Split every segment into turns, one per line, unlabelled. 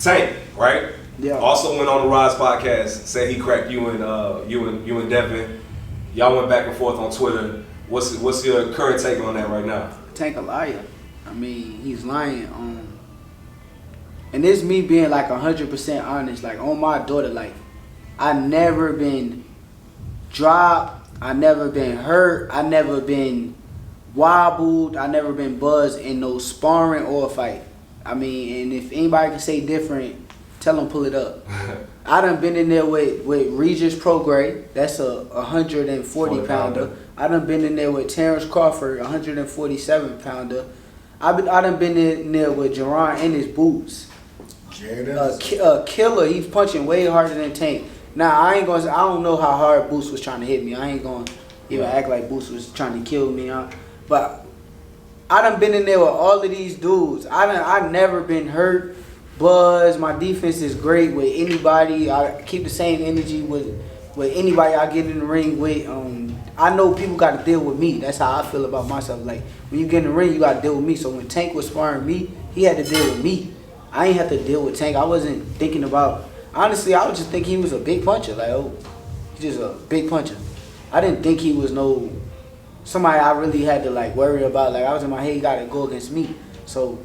Tank, right?
Yeah.
Also went on the Rise podcast. Said he cracked you and Devin. Y'all went back and forth on Twitter. What's your current take on that right now?
Tank a liar. I mean, he's lying. And it's me being like 100% honest. Like on my daughter, like I never been dropped. I never been hurt. I never been wobbled. I never been buzzed in no sparring or a fight. I mean, and if anybody can say different, tell them pull it up. I done been in there with Regis Prograis. That's a 140 pounder. I done been in there with Terrence Crawford, 147 pounder. I done been in there with Jerron in his boots. Killer. He's punching way harder than Tank. Now I don't know how hard Boots was trying to hit me. I ain't gonna even act like Boots was trying to kill me. But I done been in there with all of these dudes. I never been hurt. Buzz. My defense is great with anybody. I keep the same energy with anybody I get in the ring with. I know people got to deal with me. That's how I feel about myself. Like when you get in the ring, you got to deal with me. So when Tank was sparring me, he had to deal with me. I ain't have to deal with Tank. I wasn't thinking about. Honestly, I was just thinking he was a big puncher. Like, oh, he's just a big puncher. I didn't think he was somebody I really had to like worry about. Like I was in my head, he got to go against me. So.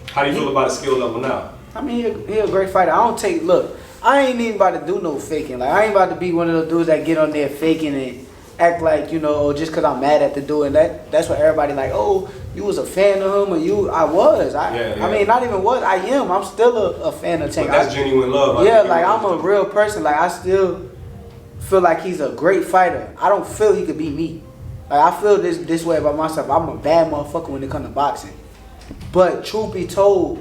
How do you feel about his skill level now?
I mean, he a great fighter. I ain't even about to do no faking. Like I ain't about to be one of those dudes that get on there faking and act like, just because I'm mad at the dude. And that's what everybody like, oh, you was a fan of him or I was. I mean, not even was. I am. I'm still a fan of Tank.
But that's genuine love.
Yeah, like I'm a real person. Like I still feel like he's a great fighter. I don't feel he could beat me. Like I feel this way about myself. I'm a bad motherfucker when it comes to boxing. But truth be told,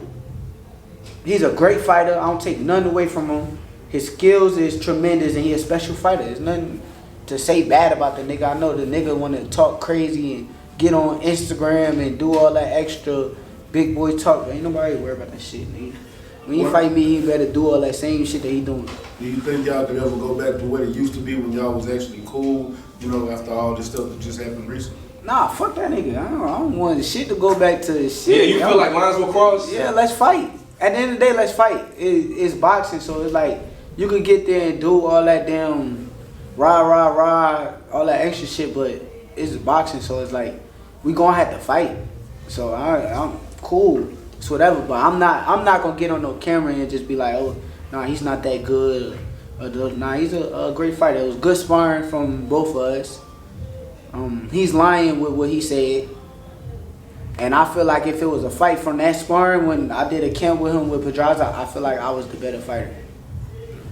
he's a great fighter. I don't take nothing away from him. His skills is tremendous and he's a special fighter. There's nothing to say bad about the nigga. I know the nigga want to talk crazy and get on Instagram and do all that extra big boy talk. Ain't nobody worry about that shit, nigga. When you fight me, he better do all that same shit that he doing.
Do you think y'all could ever go back to what it used to be when y'all was actually cool, after all this stuff that just happened recently?
Nah, fuck that nigga. I don't want the shit to go back to the shit.
Yeah, you feel like lines will cross?
Yeah, let's fight. At the end of the day, let's fight. It's boxing, so it's like you can get there and do all that damn rah, all that extra shit, but it's boxing, so it's like we gonna have to fight. So I'm cool. It's whatever, but I'm not gonna get on no camera and just be like, oh, nah, he's not that good. Nah, he's a great fighter. It was good sparring from both of us. He's lying with what he said. And I feel like if it was a fight from that sparring when I did a camp with him with Pedraza, I feel like I was the better fighter.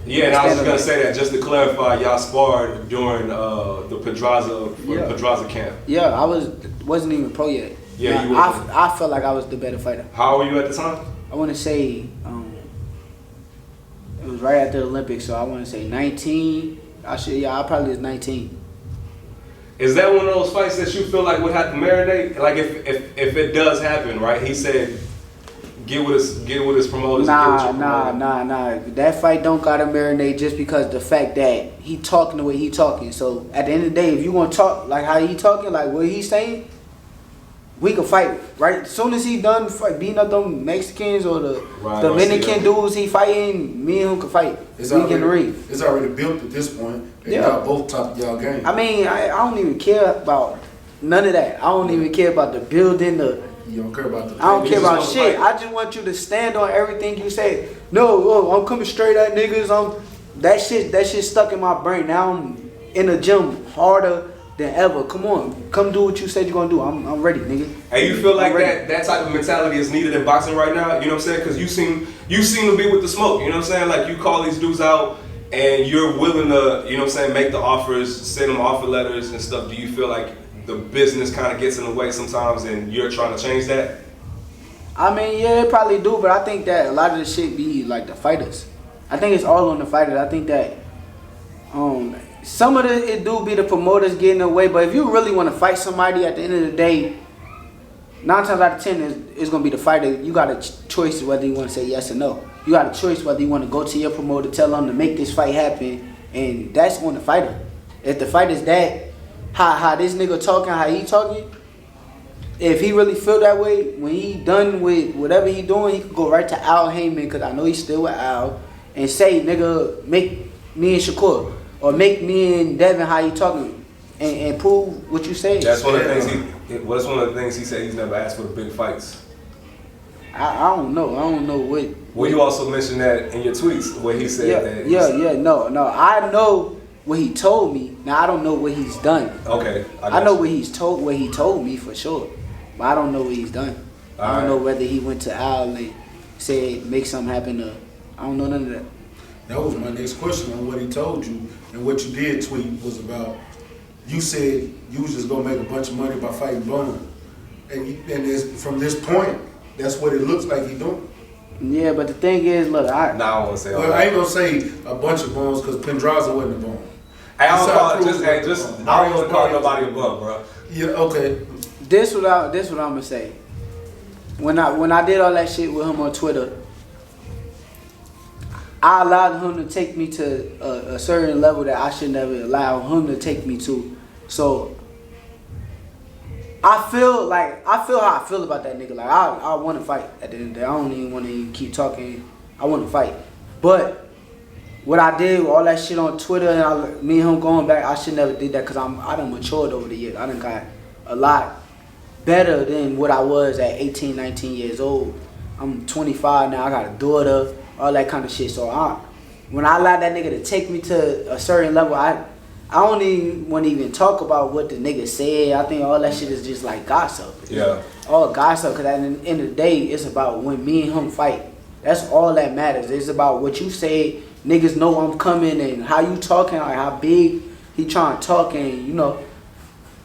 Yeah, and I was just gonna say that just to clarify, y'all sparred during the Pedraza camp.
Yeah, I wasn't even pro yet.
Yeah, you
wasn't. I felt like I was the better fighter.
How old were you at the time?
I want to say it was right after the Olympics, so I want to say 19. I probably was 19.
Is that one of those fights that you feel like would have to marinate? Like if it does happen, right? He said, get with his promoters.
Nah. That fight don't gotta marinate just because the fact that he talking the way he talking. So at the end of the day, if you want to talk like how he talking, like what he's saying, we can fight, right? As soon as he done beating up them Mexicans or the Dominican dudes he fighting, me and him can fight.
It's already built at this point. And y'all both top of y'all game.
I mean, I don't even care about none of that. I don't even care about the building,
you don't care about the.
I don't care about shit. I just want you to stand on everything you say. No, I'm coming straight at niggas. That shit stuck in my brain. Now I'm in the gym harder than ever. Come on, come do what you said you're gonna do. I'm ready, nigga.
Hey, you feel like that type of mentality is needed in boxing right now? You know what I'm saying? Because you seem to be with the smoke. You know what I'm saying? Like you call these dudes out and you're willing to, you know what I'm saying, make the offers, send them offer letters and stuff. Do you feel like the business kind of gets in the way sometimes and you're trying to change that?
I mean, yeah, it probably do, but I think that a lot of the shit be like the fighters. I think it's all on the fighters. I think that some of it do be the promoters getting in the way, but if you really want to fight somebody, at the end of the day, 9 times out of 10 it's going to be the fighter. You got a choice whether you want to say yes or no. You got a choice whether you want to go to your promoter, tell them to make this fight happen, and that's on the fighter. If the fighter's that, how this nigga talking, how he talking, if he really feel that way, when he done with whatever he doing, he could go right to Al Heyman, because I know he's still with Al, and say, nigga, make me and Shakur, or make me and Devin how you talking, and prove what you say.
That's one of the things he said he's never asked for the big fights.
I don't know. I don't know what.
Well, you also mentioned that in your tweets where he said that.
No. I know what he told me. Now I don't know what he's done.
Okay.
I know what he told me for sure, but I don't know what he's done. I don't know whether he went to Al and said make something happen. Or I don't know none of that.
That was my next question on what he told you, and what you did tweet was about. You said you was just gonna make a bunch of money by fighting Bone, and from this point, that's what it looks like he doing.
Yeah, but the thing is, look, I
don't want to say.
Well, I ain't gonna say a bunch of bones because Pendraza wasn't a bone.
I don't want to call nobody a bum, bro.
Yeah, okay.
This what I'm gonna say. When I did all that shit with him on Twitter, I allowed him to take me to a certain level that I should never allow him to take me to. So I feel how I feel about that nigga. Like I want to fight at the end of the day. I don't even want to keep talking. I want to fight. But what I did with all that shit on Twitter and me and him going back, I should never did that, because I done matured over the years. I done got a lot better than what I was at 18, 19 years old. I'm 25 now. I got a daughter, all that kind of shit. So when I allowed that nigga to take me to a certain level, I don't even want to even talk about what the nigga said. I think all that shit is just like gossip.
Yeah.
All gossip, because at the end of the day, it's about when me and him fight. That's all that matters. It's about what you say. Niggas know I'm coming, and how you talking, like how big he trying to talk, and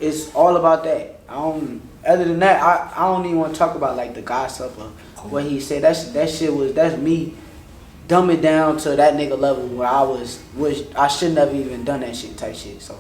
it's all about that. Other than that, I don't even want to talk about like the gossip or what he said. That's me dumbing down to that nigga level where I shouldn't have even done that shit type shit. So